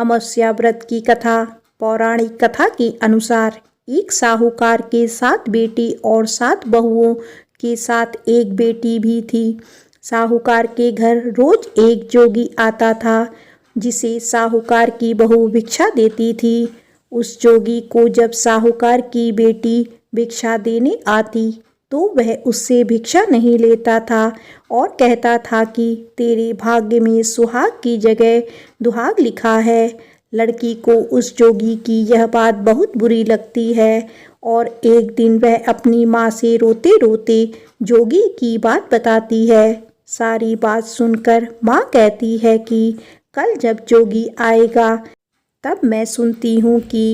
अमावस्या व्रत की कथा। पौराणिक कथा के अनुसार एक साहूकार के 7 बेटे और 7 बहुओं के साथ एक बेटी भी थी। साहूकार के घर रोज एक जोगी आता था जिसे साहूकार की बहू भिक्षा देती थी। उस जोगी को जब साहूकार की बेटी भिक्षा देने आती तो वह उससे भिक्षा नहीं लेता था और कहता था कि तेरे भाग्य में सुहाग की जगह दुहाग लिखा है। लड़की को उस जोगी की यह बात बहुत बुरी लगती है और एक दिन वह अपनी माँ से रोते रोते जोगी की बात बताती है। सारी बात सुनकर माँ कहती है कि कल जब जोगी आएगा तब मैं सुनती हूँ कि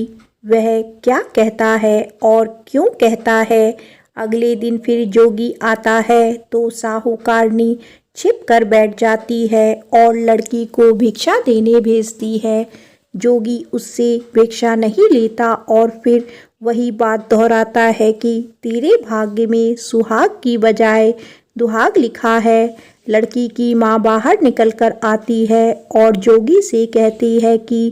वह क्या कहता है और क्यों कहता है। अगले दिन फिर जोगी आता है तो साहूकारनी छिप कर बैठ जाती है और लड़की को भिक्षा देने भेजती है। जोगी उससे भिक्षा नहीं लेता और फिर वही बात दोहराता है कि तेरे भाग्य में सुहाग की बजाय दुहाग लिखा है। लड़की की माँ बाहर निकलकर आती है और जोगी से कहती है कि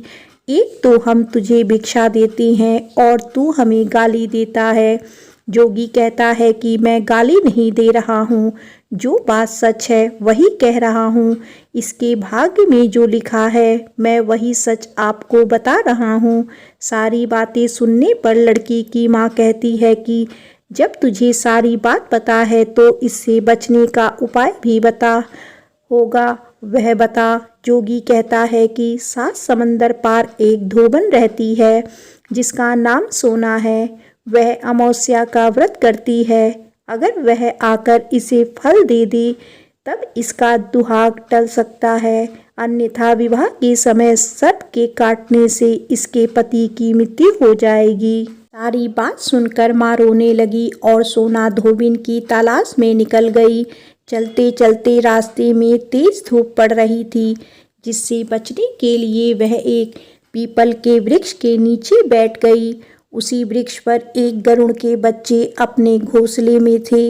एक तो हम तुझे भिक्षा देते हैं और तू हमें गाली देता है। जोगी कहता है कि मैं गाली नहीं दे रहा हूँ, जो बात सच है वही कह रहा हूँ। इसके भाग्य में जो लिखा है मैं वही सच आपको बता रहा हूँ। सारी बातें सुनने पर लड़की की माँ कहती है कि जब तुझे सारी बात पता है तो इससे बचने का उपाय भी बता होगा, वह बता। जोगी कहता है कि 7 समंदर पार एक धोबन रहती है जिसका नाम सोना है। वह अमावस्या का व्रत करती है। अगर वह आकर इसे फल दे दे तब इसका दुहाग टल सकता है, अन्यथा विवाह के समय सर्प के काटने से इसके पति की मृत्यु हो जाएगी। सारी बात सुनकर माँ रोने लगी और सोना धोबिन की तलाश में निकल गई। चलते चलते रास्ते में तेज धूप पड़ रही थी, जिससे बचने के लिए वह एक पीपल के वृक्ष के नीचे बैठ गई। उसी वृक्ष पर एक गरुड़ के बच्चे अपने घोंसले में थे।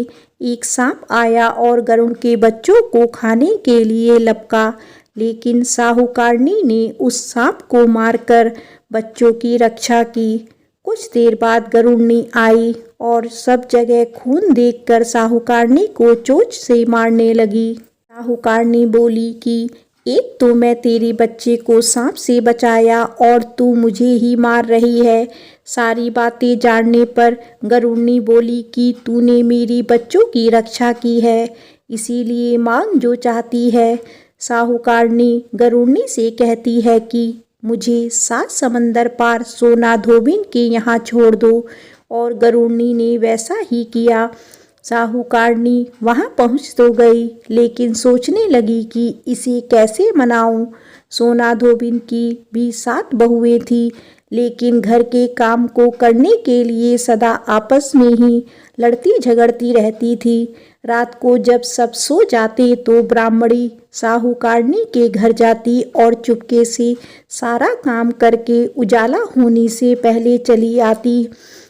एक सांप आया और गरुड़ के बच्चों को खाने के लिए लपका, लेकिन साहूकारनी ने उस सांप को मारकर बच्चों की रक्षा की। कुछ देर बाद गरुड़नी आई और सब जगह खून देखकर साहूकारनी को चोंच से मारने लगी। साहूकारनी बोली कि एक तो मैं तेरे बच्चे को सांप से बचाया और तू मुझे ही मार रही है। सारी बातें जानने पर गरुड़नी बोली कि तूने मेरी बच्चों की रक्षा की है, इसीलिए मांग जो चाहती है। साहूकारनी गरुड़नी से कहती है कि मुझे 7 समंदर पार सोना धोबिन के यहाँ छोड़ दो, और गरुड़नी ने वैसा ही किया। साहूकारनी वहाँ पहुँच तो गई, लेकिन सोचने लगी कि इसे कैसे मनाऊं। सोना धोबिन की भी 7 बहुएं थी, लेकिन घर के काम को करने के लिए सदा आपस में ही लड़ती झगड़ती रहती थी। रात को जब सब सो जाते तो ब्राह्मणी साहूकारनी के घर जाती और चुपके से सारा काम करके उजाला होने से पहले चली आती।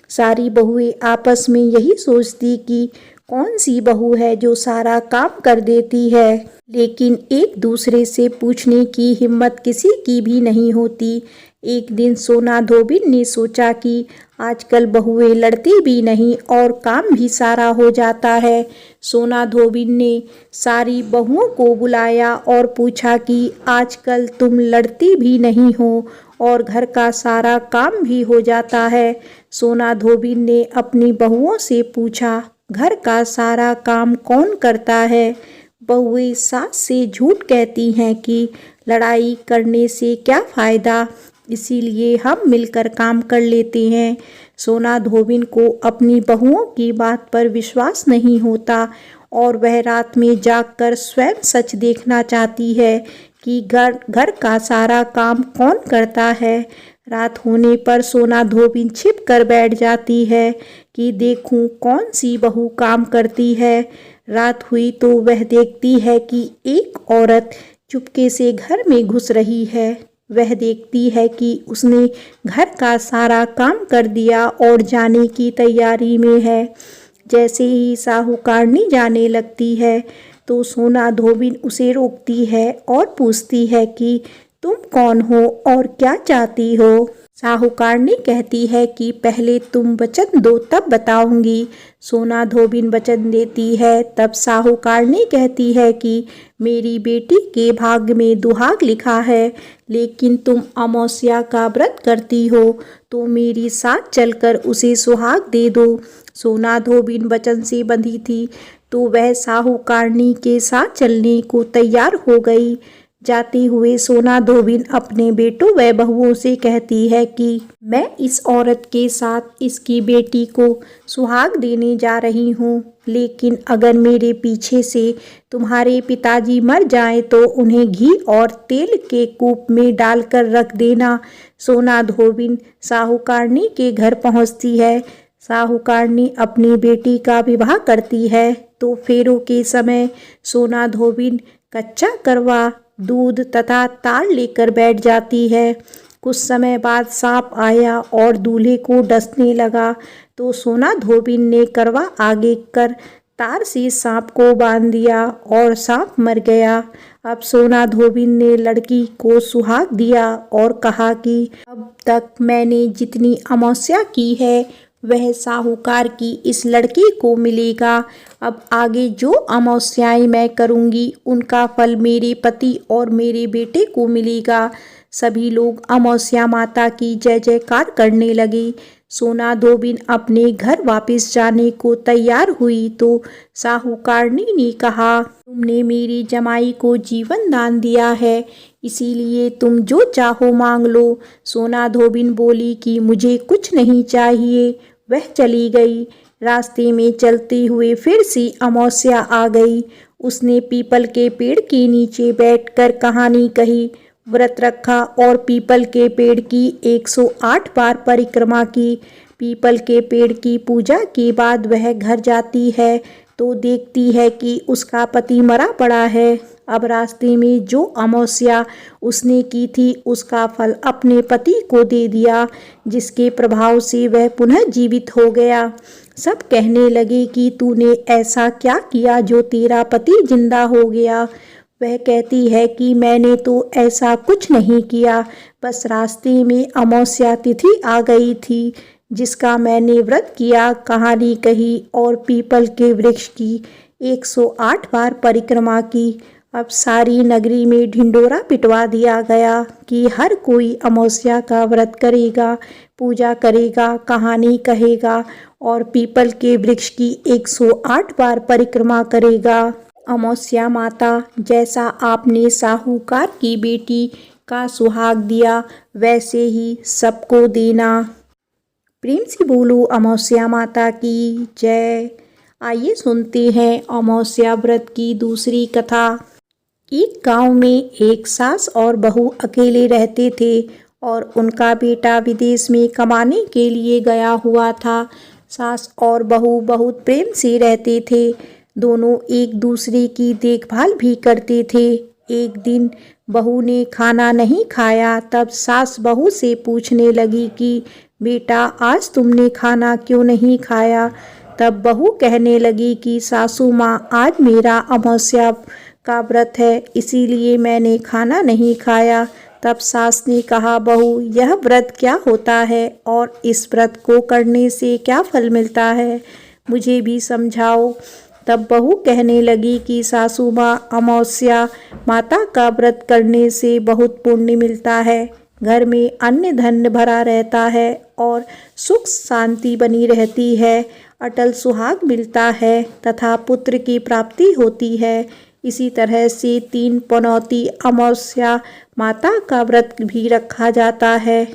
सारी बहुएं आपस में यही सोचती कि कौन सी बहू है जो सारा काम कर देती है, लेकिन एक दूसरे से पूछने की हिम्मत किसी की भी नहीं होती। एक दिन सोना धोबिन ने सोचा कि आजकल बहुएं लड़ती भी नहीं और काम भी सारा हो जाता है। सोना धोबिन ने सारी बहुओं को बुलाया और पूछा कि आजकल तुम लड़ती भी नहीं हो और घर का सारा काम भी हो जाता है। सोना धोबिन ने अपनी बहुओं से पूछा, घर का सारा काम कौन करता है? बहुएं सास से झूठ कहती हैं कि लड़ाई करने से क्या फ़ायदा, इसीलिए हम मिलकर काम कर लेते हैं। सोना धोबिन को अपनी बहुओं की बात पर विश्वास नहीं होता और वह रात में जागकर स्वयं सच देखना चाहती है कि घर का सारा काम कौन करता है। रात होने पर सोना धोबिन छिप कर बैठ जाती है कि देखूं कौन सी बहू काम करती है। रात हुई तो वह देखती है कि एक औरत चुपके से घर में घुस रही है। वह देखती है कि उसने घर का सारा काम कर दिया और जाने की तैयारी में है। जैसे ही साहूकारनी जाने लगती है तो सोना धोबिन उसे रोकती है और पूछती है कि तुम कौन हो और क्या चाहती हो? साहूकारनी कहती है कि पहले तुम वचन दो तब बताऊंगी। सोना धोबिन वचन देती है। तब साहूकारनी कहती है कि मेरी बेटी के भाग्य में दुहाग लिखा है, लेकिन तुम अमावस्या का व्रत करती हो तो मेरी साथ चलकर उसे सुहाग दे दो। सोना धोबिन वचन से बंधी थी तो वह साहूकारनी के साथ चलने को तैयार हो गई। जाते हुए सोना धोबिन अपने बेटों व बहुओं से कहती है कि मैं इस औरत के साथ इसकी बेटी को सुहाग देने जा रही हूँ, लेकिन अगर मेरे पीछे से तुम्हारे पिताजी मर जाएं तो उन्हें घी और तेल के कूप में डालकर रख देना। सोना धोबिन साहूकारनी के घर पहुँचती है। साहूकारनी अपनी बेटी का विवाह करती है तो फेरों के समय सोना धोबिन कच्चा करवा, दूध तथा ताल लेकर बैठ जाती है। कुछ समय बाद सांप आया और दूल्हे को डसने लगा तो सोना धोबिन ने करवा आगे कर तार से सांप को बांध दिया और सांप मर गया। अब सोना धोबिन ने लड़की को सुहाग दिया और कहा कि अब तक मैंने जितनी अमावस्या की है वह साहूकार की इस लड़की को मिलेगा। अब आगे जो अमावस्याएं मैं करूंगी उनका फल मेरे पति और मेरे बेटे को मिलेगा। सभी लोग अमावस्या माता की जय जयकार करने लगे। सोना धोबिन अपने घर वापस जाने को तैयार हुई तो साहूकारनी ने कहा, तुमने मेरी जमाई को जीवन दान दिया है, इसीलिए तुम जो चाहो मांग लो। सोना धोबिन बोली कि मुझे कुछ नहीं चाहिए। वह चली गई। रास्ते में चलते हुए फिर से अमावस्या आ गई। उसने पीपल के पेड़ के नीचे बैठकर कहानी कही, व्रत रखा और पीपल के पेड़ की 108 बार परिक्रमा की। पीपल के पेड़ की पूजा के बाद वह घर जाती है तो देखती है कि उसका पति मरा पड़ा है। अब रास्ते में जो अमावस्या उसने की थी उसका फल अपने पति को दे दिया, जिसके प्रभाव से वह पुनः जीवित हो गया। सब कहने लगे कि तूने ऐसा क्या किया जो तेरा पति जिंदा हो गया। वह कहती है कि मैंने तो ऐसा कुछ नहीं किया, बस रास्ते में अमावस्या तिथि आ गई थी जिसका मैंने व्रत किया, कहानी कही और पीपल के वृक्ष की 108 बार परिक्रमा की। अब सारी नगरी में ढिंडोरा पिटवा दिया गया कि हर कोई अमावस्या का व्रत करेगा, पूजा करेगा, कहानी कहेगा और पीपल के वृक्ष की 108 बार परिक्रमा करेगा। अमावस्या माता, जैसा आपने साहूकार की बेटी का सुहाग दिया वैसे ही सबको देना। प्रेम से बोलो अमावस्या माता की जय। आइए सुनते हैं अमावस्या व्रत की दूसरी कथा। एक गांव में एक सास और बहू अकेले रहते थे और उनका बेटा विदेश में कमाने के लिए गया हुआ था। सास और बहू बहुत प्रेम से रहते थे। दोनों एक दूसरे की देखभाल भी करते थे। एक दिन बहू ने खाना नहीं खाया, तब सास बहू से पूछने लगी कि बेटा आज तुमने खाना क्यों नहीं खाया। तब बहू कहने लगी कि सासू माँ, आज मेरा अमावस्या का व्रत है, इसीलिए मैंने खाना नहीं खाया। तब सास ने कहा, बहू यह व्रत क्या होता है और इस व्रत को करने से क्या फल मिलता है, मुझे भी समझाओ। तब बहू कहने लगी कि सासू माँ, अमावस्या माता का व्रत करने से बहुत पुण्य मिलता है, घर में अन्न धन भरा रहता है और सुख शांति बनी रहती है, अटल सुहाग मिलता है तथा पुत्र की प्राप्ति होती है। इसी तरह से 3 पनौती अमावस्या माता का व्रत भी रखा जाता है।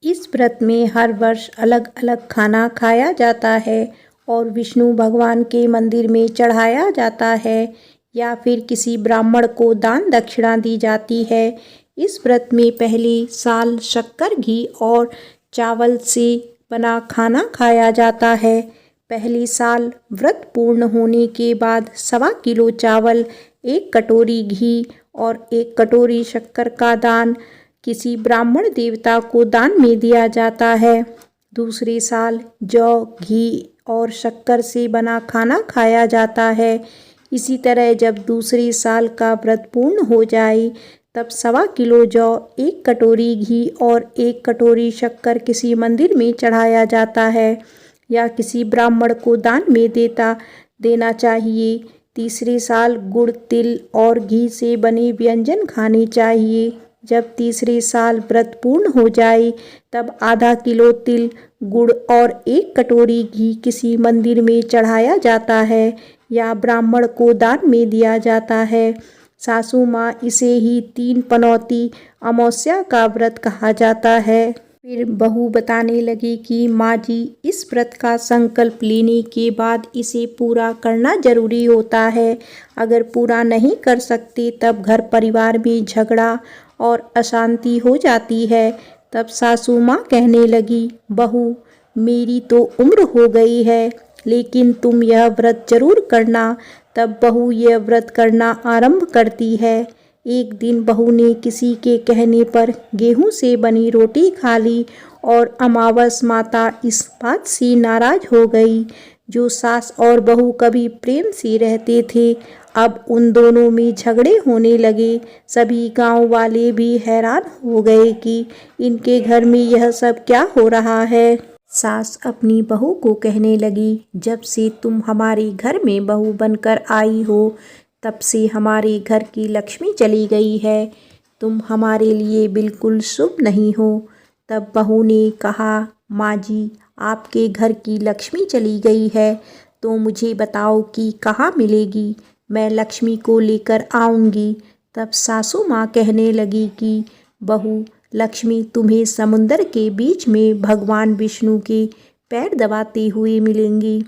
इस व्रत में हर वर्ष अलग अलग खाना खाया जाता है और विष्णु भगवान के मंदिर में चढ़ाया जाता है या फिर किसी ब्राह्मण को दान दक्षिणा दी जाती है। इस व्रत में पहले साल शक्कर, घी और चावल से बना खाना खाया जाता है। पहली साल व्रत पूर्ण होने के बाद 1.25 किलो चावल, 1 कटोरी घी और 1 कटोरी शक्कर का दान किसी ब्राह्मण देवता को दान में दिया जाता है। दूसरे साल जौ, घी और शक्कर से बना खाना खाया जाता है। इसी तरह जब दूसरे साल का व्रत पूर्ण हो जाए तब 1.25 किलो जौ, 1 कटोरी घी और 1 कटोरी शक्कर किसी मंदिर में चढ़ाया जाता है या किसी ब्राह्मण को दान में देना चाहिए। तीसरे साल गुड़, तिल और घी से बने व्यंजन खाने चाहिए। जब तीसरे साल व्रत पूर्ण हो जाए तब ½ किलो तिल, गुड़ और 1 कटोरी घी किसी मंदिर में चढ़ाया जाता है या ब्राह्मण को दान में दिया जाता है। सासू माँ इसे ही 3 पनौती अमावस्या का व्रत कहा जाता है। फिर बहू बताने लगी कि माँ जी, इस व्रत का संकल्प लेने के बाद इसे पूरा करना जरूरी होता है। अगर पूरा नहीं कर सकते तब घर परिवार में झगड़ा और अशांति हो जाती है। तब सासू माँ कहने लगी, बहू मेरी तो उम्र हो गई है, लेकिन तुम यह व्रत जरूर करना। तब बहू यह व्रत करना आरंभ करती है। एक दिन बहू ने किसी के कहने पर गेहूं से बनी रोटी खा ली और अमावस माता इस बात से नाराज हो गई। जो सास और बहू कभी प्रेम से रहते थे, अब उन दोनों में झगड़े होने लगे। सभी गांव वाले भी हैरान हो गए कि इनके घर में यह सब क्या हो रहा है। सास अपनी बहू को कहने लगी, जब से तुम हमारे घर में बहू बनकर आई हो तब से हमारे घर की लक्ष्मी चली गई है। तुम हमारे लिए बिल्कुल शुभ नहीं हो। तब बहू ने कहा, माँ जी, आपके घर की लक्ष्मी चली गई है तो मुझे बताओ कि कहाँ मिलेगी, मैं लक्ष्मी को लेकर आऊँगी। तब सासू माँ कहने लगी कि बहू, लक्ष्मी तुम्हें समुंदर के बीच में भगवान विष्णु के पैर दबाते हुए मिलेंगी।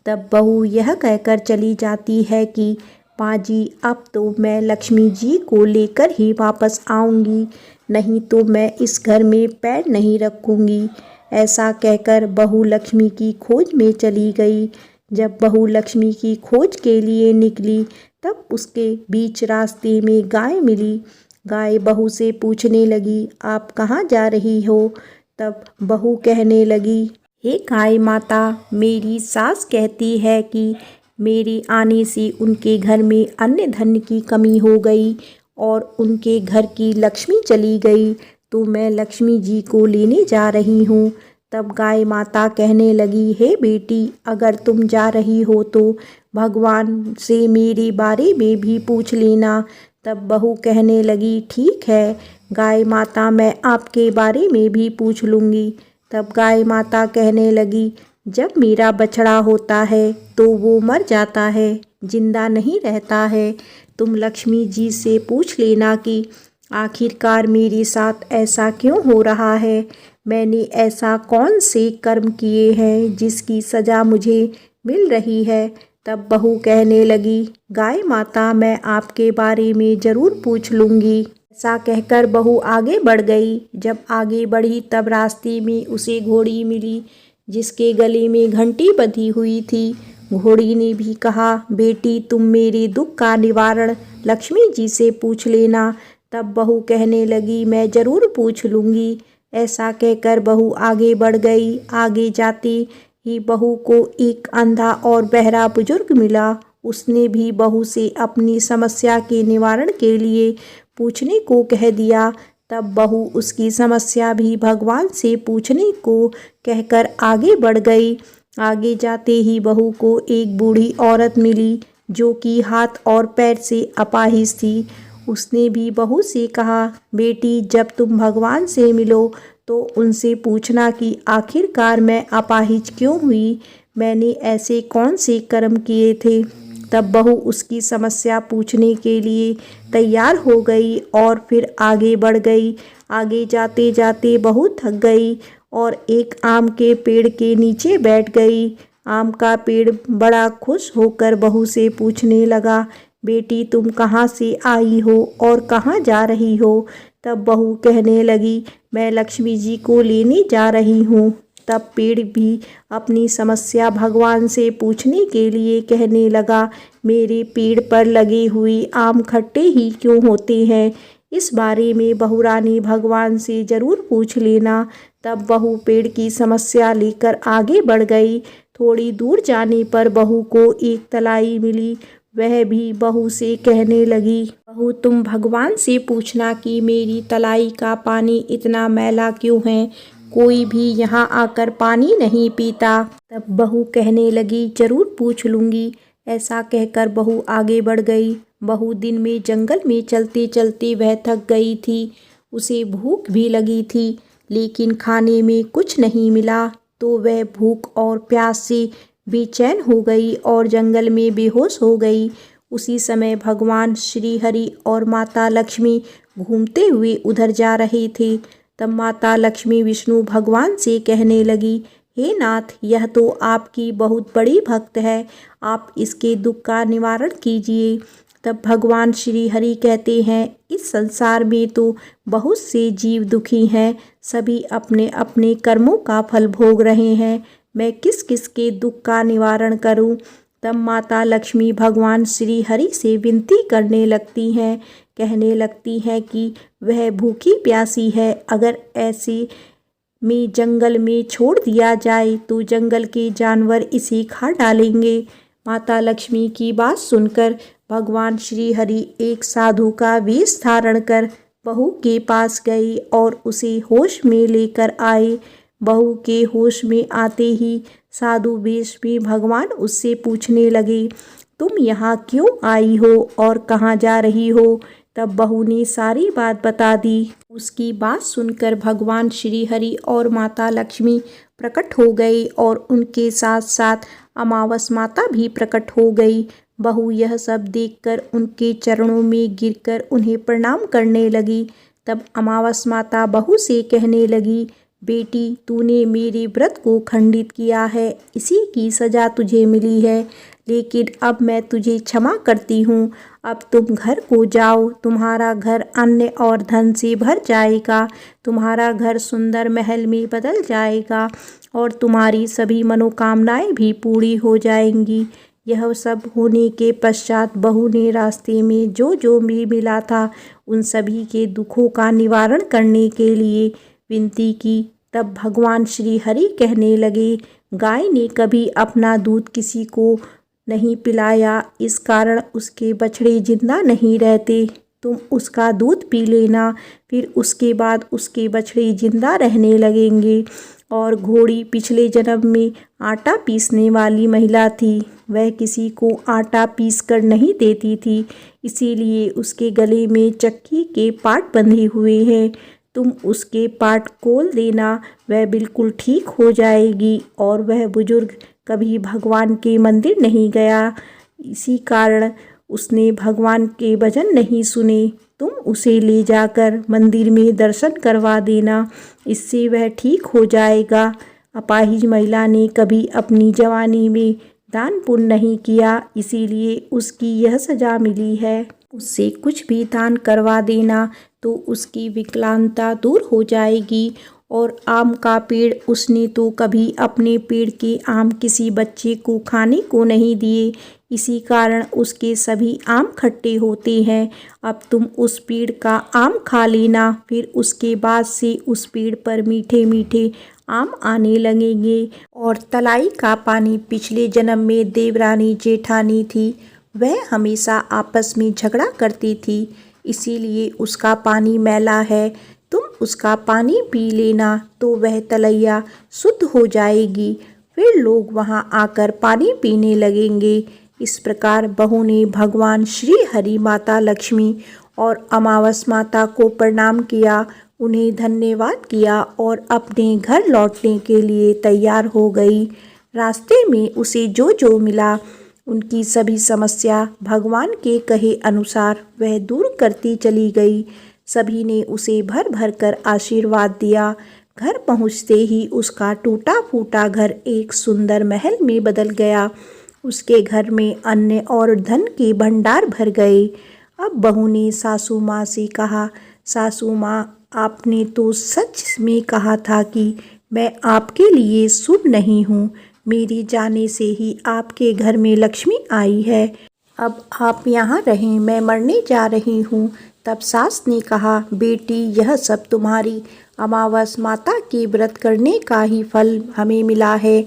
तब बहू यह कहकर चली जाती है कि माँ जी, अब तो मैं लक्ष्मी जी को लेकर ही वापस आऊँगी, नहीं तो मैं इस घर में पैर नहीं रखूँगी। ऐसा कहकर बहू लक्ष्मी की खोज में चली गई। जब बहू लक्ष्मी की खोज के लिए निकली तब उसके बीच रास्ते में गाय मिली। गाय बहू से पूछने लगी, आप कहाँ जा रही हो? तब बहू कहने लगी, हे गाय माता, मेरी सास कहती है कि मेरे आने से उनके घर में अन्न धन की कमी हो गई और उनके घर की लक्ष्मी चली गई, तो मैं लक्ष्मी जी को लेने जा रही हूँ। तब गाय माता कहने लगी, हे बेटी, अगर तुम जा रही हो तो भगवान से मेरे बारे में भी पूछ लेना। तब बहू कहने लगी, ठीक है गाय माता, मैं आपके बारे में भी पूछ लूँगी। तब गाय माता कहने लगी, जब मेरा बछड़ा होता है तो वो मर जाता है, जिंदा नहीं रहता है। तुम लक्ष्मी जी से पूछ लेना कि आखिरकार मेरे साथ ऐसा क्यों हो रहा है, मैंने ऐसा कौन से कर्म किए हैं जिसकी सज़ा मुझे मिल रही है। तब बहू कहने लगी, गाय माता, मैं आपके बारे में ज़रूर पूछ लूँगी। ऐसा कहकर बहू आगे बढ़ गई। जब आगे बढ़ी तब रास्ते में उसे घोड़ी मिली जिसके गले में घंटी बंधी हुई थी। घोड़ी ने भी कहा, बेटी, तुम मेरे दुख का निवारण लक्ष्मी जी से पूछ लेना। तब बहू कहने लगी, मैं ज़रूर पूछ लूँगी। ऐसा कहकर बहू आगे बढ़ गई। आगे जाते ही बहू को एक अंधा और बहरा बुजुर्ग मिला। उसने भी बहू से अपनी समस्या के निवारण के लिए पूछने को कह दिया। तब बहू उसकी समस्या भी भगवान से पूछने को कहकर आगे बढ़ गई। आगे जाते ही बहू को एक बूढ़ी औरत मिली जो कि हाथ और पैर से अपाहिज थी। उसने भी बहू से कहा, बेटी, जब तुम भगवान से मिलो तो उनसे पूछना कि आखिरकार मैं अपाहिज क्यों हुई, मैंने ऐसे कौन से कर्म किए थे। तब बहू उसकी समस्या पूछने के लिए तैयार हो गई और फिर आगे बढ़ गई। आगे जाते जाते बहू थक गई और एक आम के पेड़ के नीचे बैठ गई। आम का पेड़ बड़ा खुश होकर बहू से पूछने लगा, बेटी, तुम कहाँ से आई हो और कहाँ जा रही हो। तब बहू कहने लगी, मैं लक्ष्मी जी को लेने जा रही हूँ। तब पेड़ भी अपनी समस्या भगवान से पूछने के लिए कहने लगा, मेरे पेड़ पर लगे हुए आम खट्टे ही क्यों होते हैं, इस बारे में बहू रानी भगवान से ज़रूर पूछ लेना। तब बहू पेड़ की समस्या लेकर आगे बढ़ गई। थोड़ी दूर जाने पर बहू को एक तलाई मिली। वह भी बहू से कहने लगी, बहू तुम भगवान से पूछना कि मेरी तलाई का पानी इतना मैला क्यों है, कोई भी यहाँ आकर पानी नहीं पीता। तब बहू कहने लगी, जरूर पूछ लूँगी। ऐसा कहकर बहू आगे बढ़ गई। बहू दिन में जंगल में चलते चलते वह थक गई थी, उसे भूख भी लगी थी, लेकिन खाने में कुछ नहीं मिला, तो वह भूख और प्यास से बेचैन हो गई और जंगल में बेहोश हो गई। उसी समय भगवान श्री हरि और माता लक्ष्मी घूमते हुए उधर जा रहे थे। तब माता लक्ष्मी विष्णु भगवान से कहने लगी, हे नाथ, यह तो आपकी बहुत बड़ी भक्त है, आप इसके दुख का निवारण कीजिए। तब भगवान श्री हरि कहते हैं, इस संसार में तो बहुत से जीव दुखी हैं, सभी अपने अपने कर्मों का फल भोग रहे हैं, मैं किस किस के दुख का निवारण करूं। तब माता लक्ष्मी भगवान श्री हरि से विनती करने लगती हैं, कहने लगती हैं कि वह भूखी प्यासी है, अगर ऐसे में जंगल में छोड़ दिया जाए तो जंगल के जानवर इसे खा डालेंगे। माता लक्ष्मी की बात सुनकर भगवान श्री हरि एक साधु का वेश धारण कर बहू के पास गए और उसे होश में लेकर आए। बहू के होश में आते ही साधु वेश में भगवान उससे पूछने लगे, तुम यहाँ क्यों आई हो और कहाँ जा रही हो। तब बहू ने सारी बात बता दी। उसकी बात सुनकर भगवान श्री हरि और माता लक्ष्मी प्रकट हो गए और उनके साथ साथ अमावस माता भी प्रकट हो गई। बहू यह सब देखकर उनके चरणों में गिरकर उन्हें प्रणाम करने लगी। तब अमावस माता बहू से कहने लगी, बेटी, तूने मेरे व्रत को खंडित किया है, इसी की सजा तुझे मिली है, लेकिन अब मैं तुझे क्षमा करती हूँ। अब तुम घर को जाओ, तुम्हारा घर अन्न और धन से भर जाएगा, तुम्हारा घर सुंदर महल में बदल जाएगा और तुम्हारी सभी मनोकामनाएं भी पूरी हो जाएंगी। यह सब होने के पश्चात बहू ने रास्ते में जो जो भी मिला था उन सभी के दुखों का निवारण करने के लिए विनती की। तब भगवान श्री हरि कहने लगे, गाय ने कभी अपना दूध किसी को नहीं पिलाया, इस कारण उसके बछड़े जिंदा नहीं रहते। तुम उसका दूध पी लेना, फिर उसके बाद उसके बछड़े जिंदा रहने लगेंगे। और घोड़ी पिछले जन्म में आटा पीसने वाली महिला थी, वह किसी को आटा पीस कर नहीं देती थी, इसीलिए उसके गले में चक्की के पाट बंधे हुए हैं। तुम उसके पाट खोल देना, वह बिल्कुल ठीक हो जाएगी। और वह बुजुर्ग कभी भगवान के मंदिर नहीं गया, इसी कारण उसने भगवान के भजन नहीं सुने। तुम उसे ले जाकर मंदिर में दर्शन करवा देना, इससे वह ठीक हो जाएगा। अपाहिज महिला ने कभी अपनी जवानी में दान पुण्य नहीं किया, इसीलिए उसकी यह सजा मिली है। उससे कुछ भी दान करवा देना तो उसकी विकलांगता दूर हो जाएगी। और आम का पेड़, उसने तो कभी अपने पेड़ के आम किसी बच्चे को खाने को नहीं दिए, इसी कारण उसके सभी आम खट्टे होते हैं। अब तुम उस पेड़ का आम खा लेना, फिर उसके बाद से उस पेड़ पर मीठे मीठे आम आने लगेंगे। और तलाई का पानी पिछले जन्म में देवरानी जेठानी थी, वह हमेशा आपस में झगड़ा करती थी, इसीलिए उसका पानी मैला है। तुम उसका पानी पी लेना तो वह तलैया शुद्ध हो जाएगी, फिर लोग वहां आकर पानी पीने लगेंगे। इस प्रकार बहू ने भगवान श्री हरि, माता लक्ष्मी और अमावस माता को प्रणाम किया, उन्हें धन्यवाद किया और अपने घर लौटने के लिए तैयार हो गई। रास्ते में उसे जो जो मिला उनकी सभी समस्या भगवान के कहे अनुसार वह दूर करती चली गई। सभी ने उसे भर भर कर आशीर्वाद दिया। घर पहुँचते ही उसका टूटा फूटा घर एक सुंदर महल में बदल गया। उसके घर में अन्न और धन के भंडार भर गए। अब बहू ने सासू माँ से कहा, सासू माँ, आपने तो सच में कहा था कि मैं आपके लिए शुभ नहीं हूँ, मेरे जाने से ही आपके घर में लक्ष्मी आई है, अब आप यहाँ रहें, मैं मरने जा रही हूँ। तब सास ने कहा, बेटी, यह सब तुम्हारी अमावस माता के व्रत करने का ही फल हमें मिला है,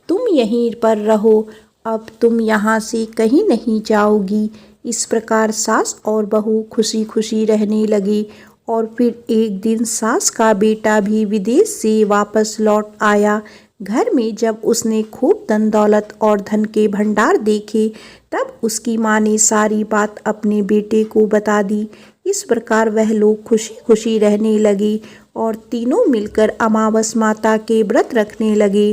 तुम यहीं पर रहो अब तुम यहाँ से कहीं नहीं जाओगी। इस प्रकार सास और बहू खुशी खुशी रहने लगे। और फिर एक दिन सास का बेटा भी विदेश से वापस लौट आया। घर में जब उसने खूब धन दौलत और धन के भंडार देखे, तब उसकी माँ ने सारी बात अपने बेटे को बता दी। इस प्रकार वह लोग खुशी खुशी रहने लगे और तीनों मिलकर अमावस माता के व्रत रखने लगे।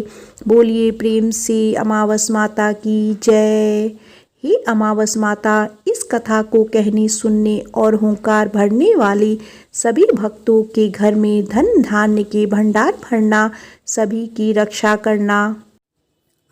बोलिए प्रेम से अमावस माता की जय। हे अमावस माता, इस कथा को कहने, सुनने और हुंकार भरने वाले सभी भक्तों के घर में धन धान्य के भंडार भरना, सभी की रक्षा करना।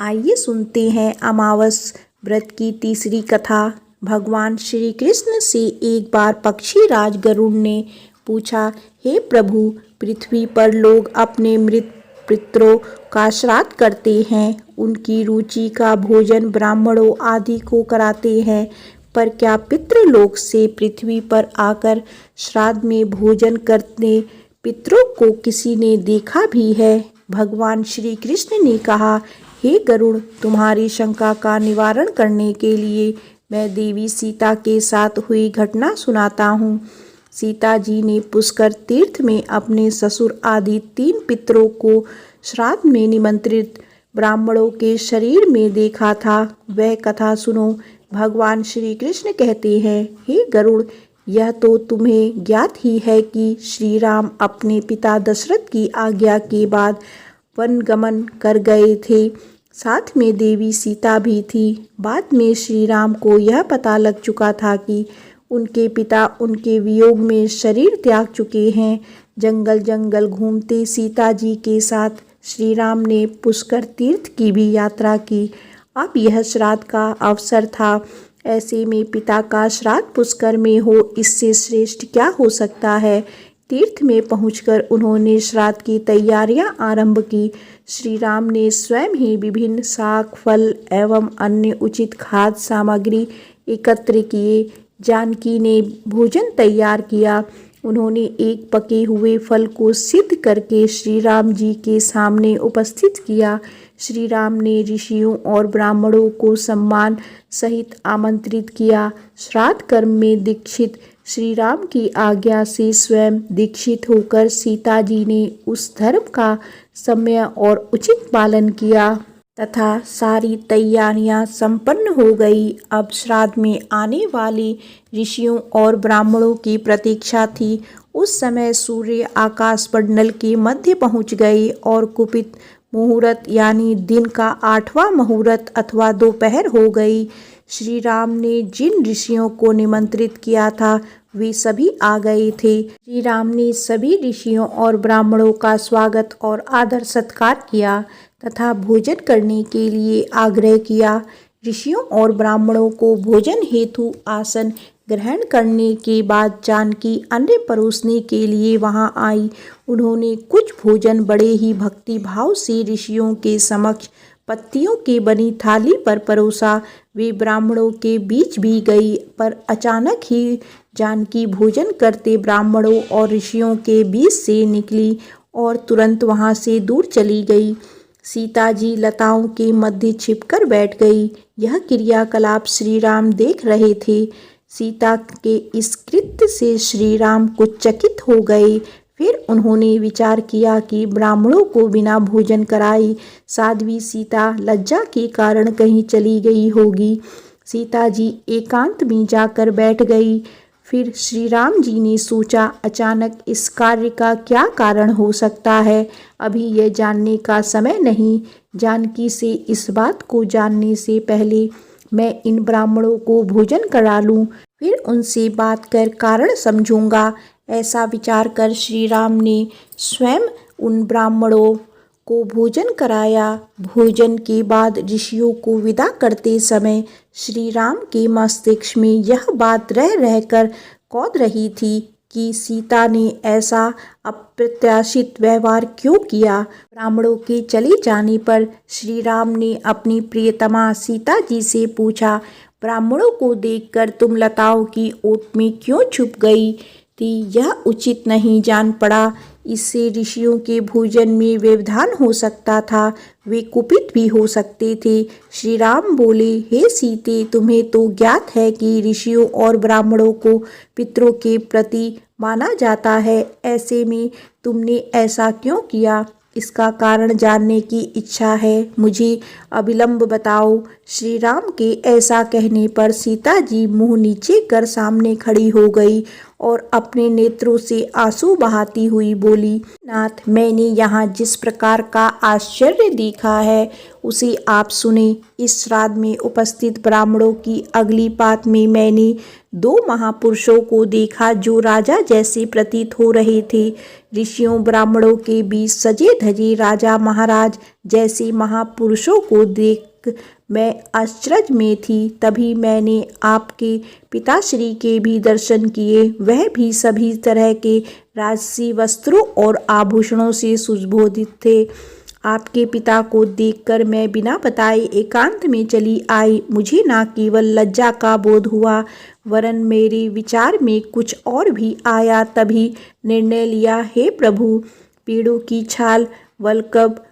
आइए सुनते हैं अमावस व्रत की तीसरी कथा। भगवान श्री कृष्ण से एक बार पक्षीराज गरुड़ ने पूछा, हे प्रभु, पृथ्वी पर लोग अपने मृत पितरों का श्राद्ध करते हैं, उनकी रुचि का भोजन ब्राह्मणों आदि को कराते हैं, पर क्या पितृलोक से पृथ्वी पर आकर श्राद्ध में भोजन करते पितरों को किसी ने देखा भी है? भगवान श्री कृष्ण ने कहा, हे गरुड़, तुम्हारी शंका का निवारण करने के लिए मैं देवी सीता के साथ हुई घटना सुनाता हूँ। सीता जी ने पुष्कर तीर्थ में अपने ससुर आदि 3 पितरों को श्राद्ध में निमंत्रित ब्राह्मणों के शरीर में देखा था। वह कथा सुनो। भगवान श्री कृष्ण कहते हैं, हे गरुड़, यह तो तुम्हें ज्ञात ही है कि श्री राम अपने पिता दशरथ की आज्ञा के बाद वन गमन कर गए थे। साथ में देवी सीता भी थी। बाद में श्री राम को यह पता लग चुका था कि उनके पिता उनके वियोग में शरीर त्याग चुके हैं। जंगल जंगल घूमते सीता जी के साथ श्री राम ने पुष्कर तीर्थ की भी यात्रा की। अब यह श्राद्ध का अवसर था। ऐसे में पिता का श्राद्ध पुष्कर में हो, इससे श्रेष्ठ क्या हो सकता है। तीर्थ में पहुंचकर उन्होंने श्राद्ध की तैयारियां आरंभ की। श्री राम ने स्वयं ही विभिन्न शाक, फल एवं अन्य उचित खाद्य सामग्री एकत्र किए। जानकी ने भोजन तैयार किया। उन्होंने एक पके हुए फल को सिद्ध करके श्री राम जी के सामने उपस्थित किया। श्री राम ने ऋषियों और ब्राह्मणों को सम्मान सहित आमंत्रित किया। श्राद्ध कर्म में दीक्षित श्री राम की आज्ञा से स्वयं दीक्षित होकर सीता जी ने उस धर्म का सम्य और उचित पालन किया तथा सारी तैयारियां संपन्न हो गई। अब श्राद्ध में आने वाले ऋषियों और ब्राह्मणों की प्रतीक्षा थी। उस समय सूर्य आकाश मंडल के मध्य पहुंच गए और कुपित मुहूर्त यानी दिन का 8वां मुहूर्त अथवा दोपहर हो गई। श्री राम ने जिन ऋषियों को निमंत्रित किया था वे सभी आ गए थे। श्री राम ने सभी ऋषियों और ब्राह्मणों का स्वागत और आदर सत्कार किया तथा भोजन करने के लिए आग्रह किया। ऋषियों और ब्राह्मणों को भोजन हेतु आसन ग्रहण करने के बाद जानकी अन्न परोसने के लिए वहां आई। उन्होंने कुछ भोजन बड़े ही भक्ति भाव से ऋषियों के समक्ष पत्तियों की बनी थाली पर परोसा। वे ब्राह्मणों के बीच भी गई, पर अचानक ही जानकी भोजन करते ब्राह्मणों और ऋषियों के बीच से निकली और तुरंत वहां से दूर चली गई। सीता जी लताओं के मध्य छिपकर बैठ गई। यह क्रियाकलाप श्री राम देख रहे थे। सीता के इस कृत्य से श्री राम कुछ चकित हो गए। फिर उन्होंने विचार किया कि ब्राह्मणों को बिना भोजन कराए साध्वी सीता लज्जा के कारण कहीं चली गई होगी। सीता जी एकांत में जाकर बैठ गई। फिर श्री राम जी ने सोचा, अचानक इस कार्य का क्या कारण हो सकता है। अभी यह जानने का समय नहीं। जानकी से इस बात को जानने से पहले मैं इन ब्राह्मणों को भोजन करा लूं, फिर उनसे बात कर कारण समझूंगा। ऐसा विचार कर श्री राम ने स्वयं उन ब्राह्मणों को भोजन कराया। भोजन के बाद ऋषियों को विदा करते समय श्री राम के मस्तिष्क में यह बात रह रहकर कौंध रही थी कि सीता ने ऐसा अप्रत्याशित व्यवहार क्यों किया। ब्राह्मणों के चले जाने पर श्री राम ने अपनी प्रियतमा सीता जी से पूछा, ब्राह्मणों को देखकर तुम लताओं की ओट में क्यों छुप गई थी? यह उचित नहीं जान पड़ा। इससे ऋषियों के भोजन में व्यवधान हो सकता था, वे कुपित भी हो सकते थे। श्री राम बोले, हे सीते, तुम्हें तो ज्ञात है कि ऋषियों और ब्राह्मणों को पितरों के प्रति माना जाता है, ऐसे में तुमने ऐसा क्यों किया? इसका कारण जानने की इच्छा है, मुझे अविलंब बताओ। श्री राम के ऐसा कहने पर सीता जी मुंह नीचे कर सामने खड़ी हो गई और अपने नेत्रों से आंसू बहाती हुई बोली, नाथ, मैंने यहाँ जिस प्रकार का आश्चर्य देखा है उसे आप सुने। इस श्राद्ध में उपस्थित ब्राह्मणों की अगली पात में मैंने 2 महापुरुषों को देखा जो राजा जैसे प्रतीत हो रहे थे। ऋषियों ब्राह्मणों के बीच सजे धजे राजा महाराज जैसे महापुरुषों को देख मैं आश्चर्य में थी। तभी मैंने आपके पिताश्री के भी दर्शन किए, वह भी सभी तरह के राजसी वस्त्रों और आभूषणों से सुशोभित थे। आपके पिता को देखकर मैं बिना बताए एकांत में चली आई। मुझे न केवल लज्जा का बोध हुआ वरन मेरे विचार में कुछ और भी आया। तभी निर्णय लिया, हे प्रभु, पेड़ों की छाल, वल्कब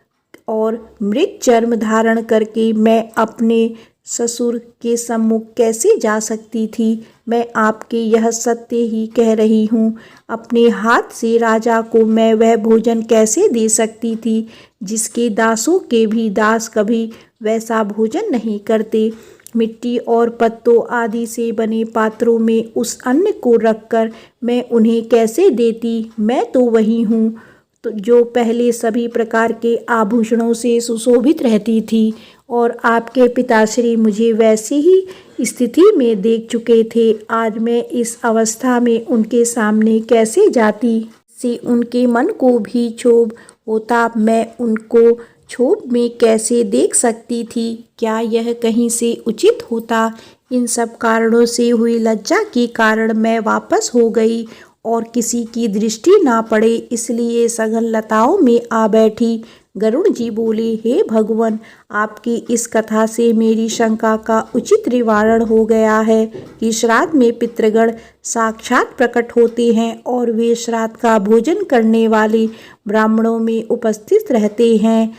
और मृग चर्म धारण करके मैं अपने ससुर के सम्मुख कैसे जा सकती थी? मैं आपके यह सत्य ही कह रही हूँ। अपने हाथ से राजा को मैं वह भोजन कैसे दे सकती थी जिसके दासों के भी दास कभी वैसा भोजन नहीं करते? मिट्टी और पत्तों आदि से बने पात्रों में उस अन्न को रखकर मैं उन्हें कैसे देती? मैं तो वही हूँ तो जो पहले सभी प्रकार के आभूषणों से सुशोभित रहती थी और आपके पिताश्री मुझे वैसी ही स्थिति में देख चुके थे। आज मैं इस अवस्था में उनके सामने कैसे जाती? से उनके मन को भी क्षोभ होता, मैं उनको क्षोभ में कैसे देख सकती थी? क्या यह कहीं से उचित होता? इन सब कारणों से हुई लज्जा के कारण मैं वापस हो गई और किसी की दृष्टि ना पड़े इसलिए सघन लताओं में आ बैठी। गरुड़ जी बोले, हे भगवान, आपकी इस कथा से मेरी शंका का उचित निवारण हो गया है कि श्राद्ध में पितृगण साक्षात प्रकट होते हैं और वे श्राद्ध का भोजन करने वाले ब्राह्मणों में उपस्थित रहते हैं।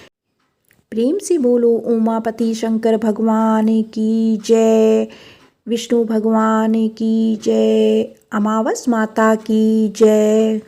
प्रेम से बोलो उमापति शंकर भगवान की जय, विष्णु भगवान की जय, अमावस माता की जय।